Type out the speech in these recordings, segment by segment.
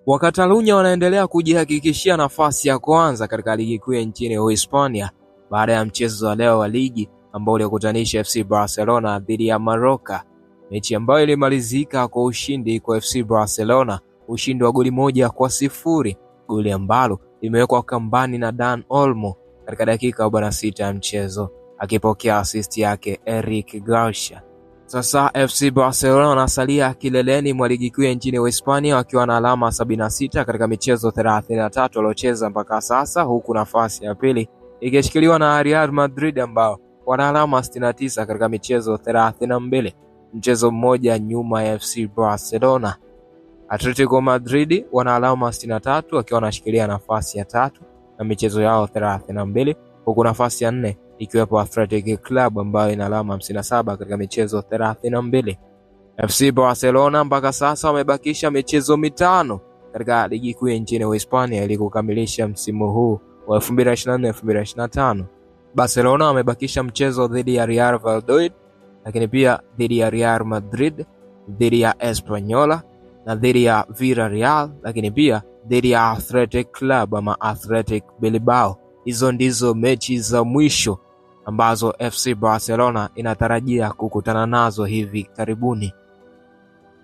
Wakatalunya wanaendelea kujihakikishia nafasi ya kwanza katika ligi kuu nchini Uhispania baada ya mchezo wa leo wa ligi ambao ulikutanisha FC Barcelona dhidi ya Mallorca, mechi ambayo ilimalizika kwa ushindi kwa FC Barcelona, ushindi wa goli 1-0, goli ambalo limewekwa kambani na Dan Olmo katika dakika 46 ya mchezo akipokea assist yake Eric Garcia. Sasa FC Barcelona wanasalia kileleni mwa ligi kuu nchini Uhispania wakiwa na alama 76 katika michezo 33 waliocheza mpaka sasa, huku nafasi ya pili ikishikiliwa na Real Madrid ambao wana alama 69 katika michezo 32, mchezo mmoja nyuma ya FC Barcelona. Atletico Madrid wana alama 63 wakiwa wanashikilia nafasi ya tatu na michezo yao 32, huku nafasi ya 4 ikiwepo Athletic Club ambayo ina alama 57 katika michezo 32. FC Barcelona mpaka sasa wamebakisha michezo 5 katika ligi kuu nchini Uhispania ili kukamilisha msimu huu wa 2024-2025. Barcelona wamebakisha mchezo dhidi ya Real Valladolid, lakini pia dhidi ya Real Madrid, dhidi ya Espanyol na dhidi ya Villarreal, lakini pia dhidi ya Athletic Club ama Athletic Bilbao. Hizo ndizo mechi za mwisho ambazo FC Barcelona inatarajia kukutana nazo hivi karibuni.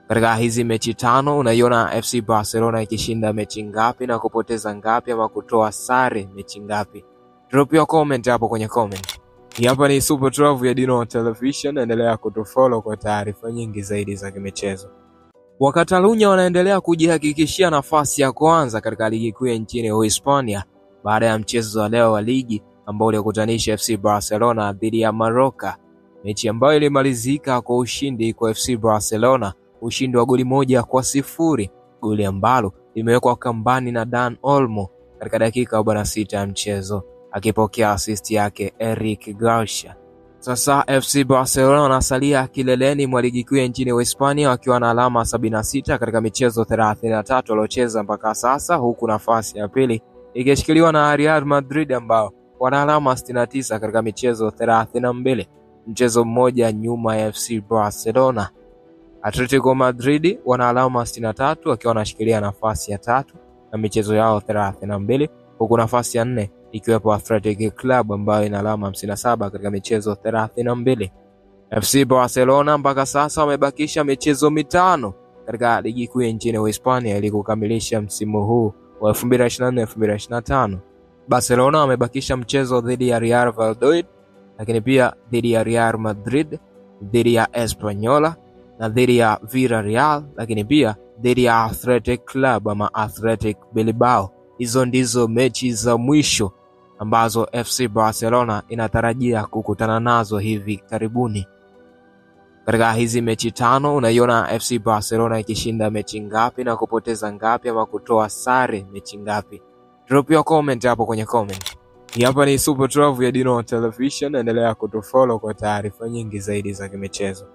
Katika hizi mechi 5 unaiona FC Barcelona ikishinda mechi ngapi na kupoteza ngapi ama kutoa sare mechi ngapi? Drop your comment hapo kwenye comment. Hapa ni Super 12 ya Dino Television, endelea kutufollow kwa taarifa nyingi zaidi za michezo. Wakatalunya wanaendelea kujihakikishia nafasi ya kwanza katika ligi kuu nchini Uhispania baada ya mchezo wa leo wa ligi ambao ulikutanisha FC Barcelona dhidi ya Mallorca, mechi ambayo ilimalizika kwa ushindi kwa FC Barcelona, ushindi wa goli 1-0, goli ambalo limewekwa kambani na Dan Olmo katika dakika 46 ya mchezo akipokea assist yake Eric Garcia. Sasa FC Barcelona wanasalia kileleni mwa ligi kuu nchini Uhispania wakiwa na alama 76 katika michezo 33 waliocheza mpaka sasa, huku nafasi ya pili ikishikiliwa na Real Madrid ambao wana alama 69 katika michezo 32, mchezo mmoja nyuma ya FC Barcelona. Atletico Madrid wana alama 63 wakiwa wanashikilia nafasi ya tatu na michezo yao 32, huku nafasi ya 4 ikiwepo Athletic Club ambayo ina alama 57 katika michezo 32. FC Barcelona mpaka sasa wamebakisha michezo 5 katika ligi kuu nchini Uhispania ili kukamilisha msimu huu wa 2024-2025. Barcelona wamebakisha mchezo dhidi ya Real Valladolid, lakini pia dhidi ya Real Madrid, dhidi ya Espanyol na dhidi ya Villarreal, lakini pia dhidi ya Athletic Club ama Athletic Bilbao. Hizo ndizo mechi za mwisho ambazo FC Barcelona inatarajia kukutana nazo hivi karibuni. Katika hizi mechi 5 unaiona FC Barcelona ikishinda mechi ngapi na kupoteza ngapi ama kutoa sare mechi ngapi? Drop your comment hapo kwenye comment. Hapa ni Super 12 ya Dino Television, endelea kutufollow kwa taarifa nyingi zaidi za michezo.